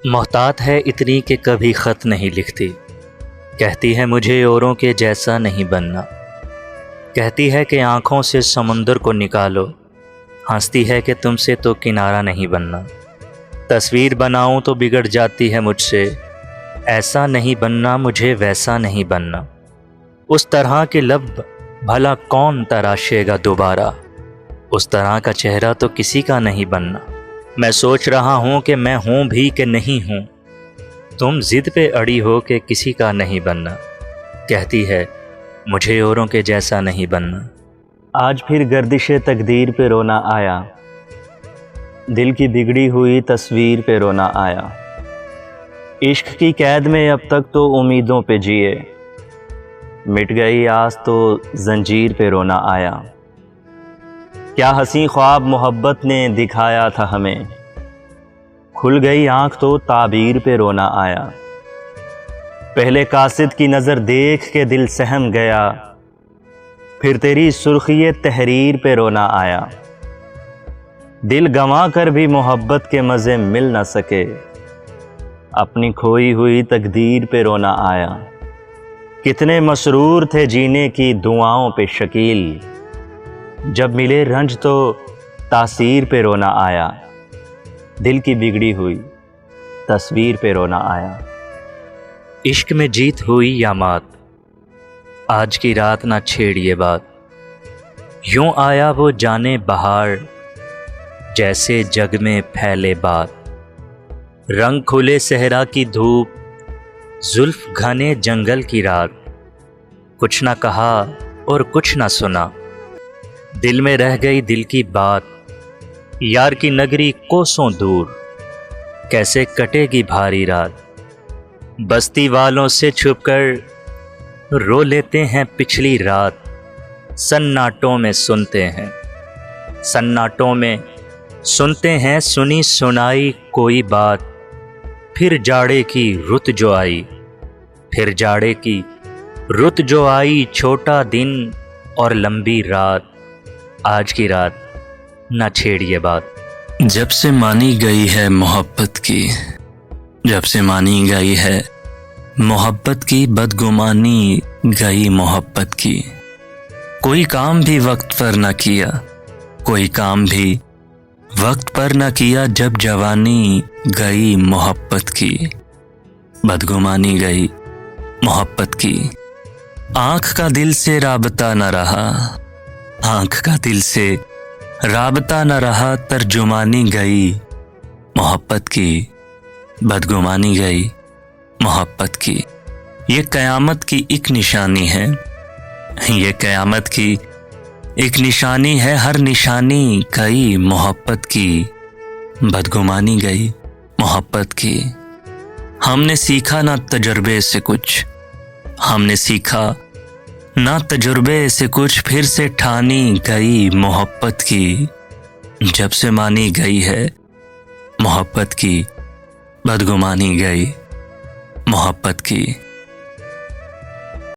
मोहतात है इतनी कि कभी ख़त नहीं लिखती। कहती है मुझे औरों के जैसा नहीं बनना। कहती है कि आँखों से समुंदर को निकालो। हंसती है कि तुमसे तो किनारा नहीं बनना। तस्वीर बनाऊं तो बिगड़ जाती है मुझसे। ऐसा नहीं बनना मुझे वैसा नहीं बनना। उस तरह के लब भला कौन तराशेगा दोबारा। उस तरह का चेहरा तो किसी का नहीं बनना। मैं सोच रहा हूँ कि मैं हूँ भी कि नहीं हूँ। तुम जिद पे अड़ी हो कि किसी का नहीं बनना। कहती है मुझे औरों के जैसा नहीं बनना। आज फिर गर्दिशे तकदीर पे रोना आया। दिल की बिगड़ी हुई तस्वीर पे रोना आया। इश्क की कैद में अब तक तो उम्मीदों पे जिए। मिट गई आस तो जंजीर पे रोना आया। क्या हंसी ख्वाब मोहब्बत ने दिखाया था हमें। खुल गई आंख तो ताबीर पे रोना आया। पहले कासिद की नज़र देख के दिल सहम गया। फिर तेरी सुर्खी तहरीर पे रोना आया। दिल गंवा कर भी मोहब्बत के मज़े मिल न सके। अपनी खोई हुई तकदीर पे रोना आया। कितने मसरूर थे जीने की दुआओं पे शकील। जब मिले रंज तो तासीर पे रोना आया। दिल की बिगड़ी हुई तस्वीर पे रोना आया। इश्क में जीत हुई या मात, आज की रात ना छेड़िए बात। यूं आया वो जाने बहार, जैसे जग में फैले बात। रंग खुले सहरा की धूप, जुल्फ घने जंगल की रात। कुछ ना कहा और कुछ ना सुना, दिल में रह गई दिल की बात। यार की नगरी कोसों दूर, कैसे कटेगी भारी रात। बस्ती वालों से छुपकर रो लेते हैं पिछली रात। सन्नाटों में सुनते हैं, सन्नाटों में सुनते हैं सुनी सुनाई कोई बात। फिर जाड़े की रुत जो आई, फिर जाड़े की रुत जो आई। छोटा दिन और लंबी रात, आज की रात ना छेड़िए बात। जब से मानी गई है मोहब्बत की, जब से मानी गई है मोहब्बत की, बदगुमानी गई मोहब्बत की। कोई काम भी वक्त पर न किया, कोई काम भी वक्त पर न किया। जब जवानी गई मोहब्बत की, बदगुमानी गई मोहब्बत की। आँख का दिल से राबता न रहा, आँख का दिल से राबता न रहा। तर्जुमानी गई मोहब्बत की, बदगुमानी गई मोहब्बत की। ये क़यामत की एक निशानी है, ये क़यामत की एक निशानी है। हर निशानी गई मोहब्बत की, बदगुमानी गई मोहब्बत की। हमने सीखा ना तजुर्बे से कुछ, हमने सीखा ना तजुर्बे से कुछ। फिर से ठानी गई मोहब्बत की, जब से मानी गई है मोहब्बत की, बदगुमानी गई मोहब्बत की।